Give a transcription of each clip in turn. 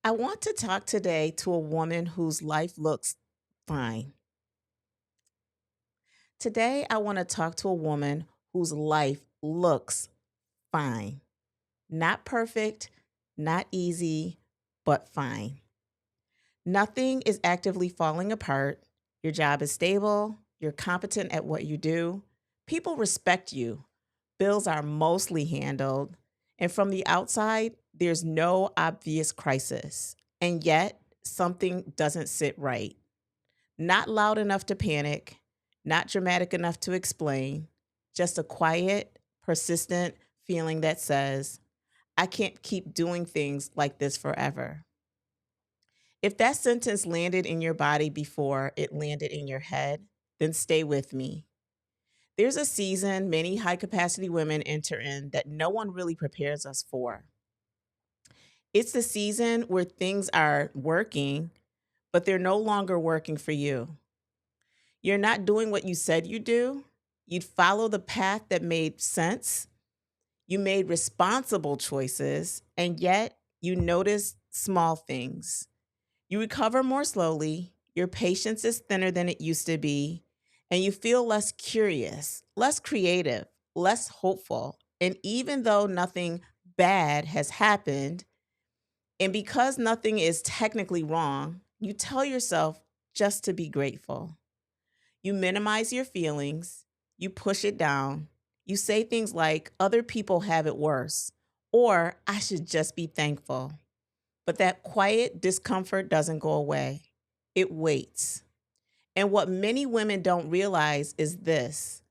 I want to talk today to a woman whose life looks fine. Today, I want to talk to a woman whose life looks fine. Not perfect, not easy, but fine. Nothing is actively falling apart. Your job is stable. You're competent at what you do. People respect you. Bills are mostly handled. And from the outside, there's no obvious crisis. And yet, something doesn't sit right. Not loud enough to panic, not dramatic enough to explain, just a quiet, persistent feeling that says, I can't keep doing things like this forever. If that sentence landed in your body before it landed in your head, then stay with me. There's a season many high capacity women enter in that no one really prepares us for. It's the season where things are working, but they're no longer working for you. You're not doing what you said you do. You'd follow the path that made sense. You made responsible choices, and yet you notice small things. You recover more slowly, your patience is thinner than it used to be, and you feel less curious, less creative, less hopeful. And even though nothing bad has happened, and because nothing is technically wrong, you tell yourself just to be grateful. You minimize your feelings, you push it down, you say things like, other people have it worse, or I should just be thankful. But that quiet discomfort doesn't go away, it waits. And what many women don't realize is this: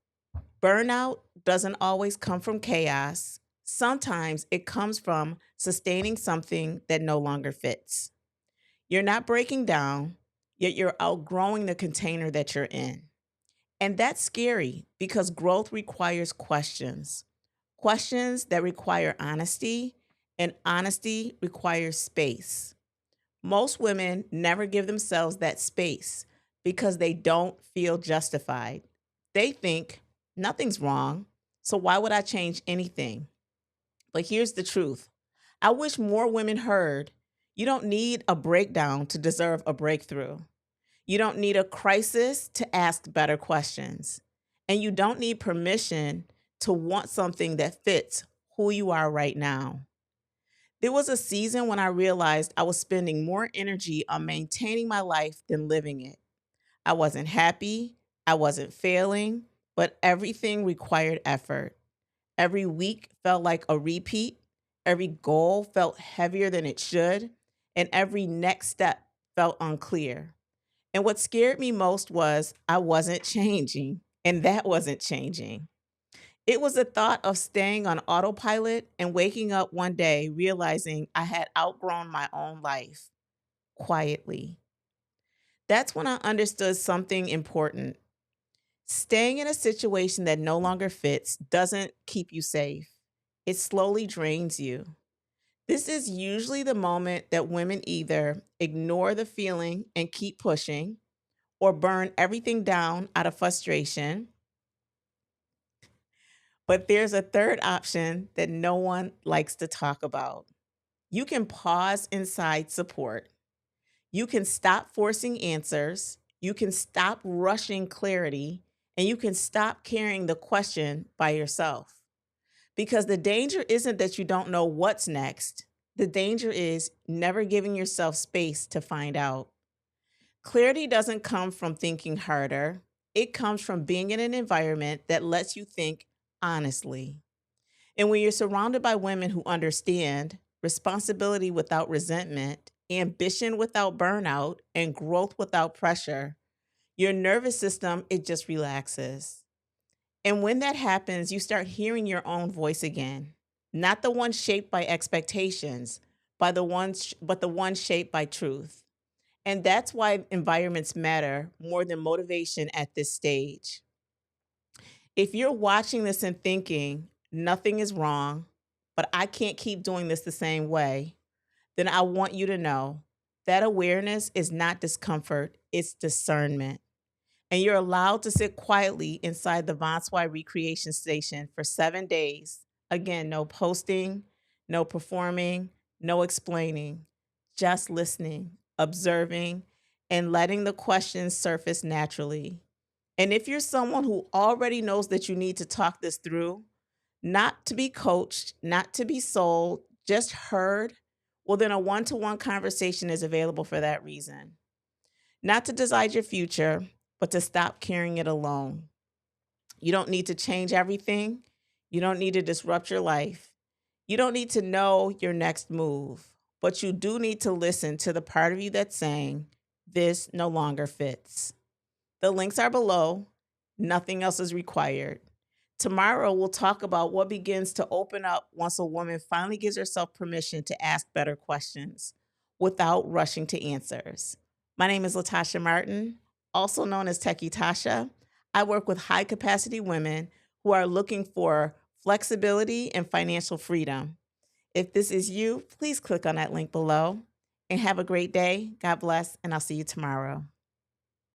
burnout doesn't always come from chaos. Sometimes it comes from sustaining something that no longer fits. You're not breaking down, yet you're outgrowing the container that you're in. And that's scary because growth requires questions, questions that require honesty, and honesty requires space. Most women never give themselves that space because they don't feel justified. They think nothing's wrong, so why would I change anything? But here's the truth: I wish more women heard you don't need a breakdown to deserve a breakthrough. You don't need a crisis to ask better questions. And you don't need permission to want something that fits who you are right now. There was a season when I realized I was spending more energy on maintaining my life than living it. I wasn't happy, I wasn't failing, but everything required effort. Every week felt like a repeat, every goal felt heavier than it should, and every next step felt unclear. And what scared me most was I wasn't changing, and that wasn't changing. It was the thought of staying on autopilot and waking up one day realizing I had outgrown my own life quietly. That's when I understood something important. Staying in a situation that no longer fits doesn't keep you safe, it slowly drains you. This is usually the moment that women either ignore the feeling and keep pushing, or burn everything down out of frustration. But there's a third option that no one likes to talk about. You can pause inside support. You can stop forcing answers. You can stop rushing clarity. And you can stop carrying the question by yourself. Because the danger isn't that you don't know what's next. The danger is never giving yourself space to find out. Clarity doesn't come from thinking harder. It comes from being in an environment that lets you think honestly. And when you're surrounded by women who understand responsibility without resentment, ambition without burnout, and growth without pressure, your nervous system, it just relaxes. And when that happens, you start hearing your own voice again, not the one shaped by expectations, but the one shaped by truth. And that's why environments matter more than motivation at this stage. If you're watching this and thinking, nothing is wrong, but I can't keep doing this the same way, then I want you to know that awareness is not discomfort, it's discernment. And you're allowed to sit quietly inside the VonSwy Recreation Station for 7 days. Again, no posting, no performing, no explaining, just listening, observing, and letting the questions surface naturally. And if you're someone who already knows that you need to talk this through, not to be coached, not to be sold, just heard, well, then a one to one conversation is available for that reason. Not to decide your future, but to stop carrying it alone. You don't need to change everything. You don't need to disrupt your life. You don't need to know your next move, but you do need to listen to the part of you that's saying, this no longer fits. The links are below. Nothing else is required. Tomorrow, we'll talk about what begins to open up once a woman finally gives herself permission to ask better questions without rushing to answers. My name is Latasha Martin, also known as Techie Tasha. I work with high capacity women who are looking for flexibility and financial freedom. If this is you, please click on that link below and have a great day. God bless, and I'll see you tomorrow.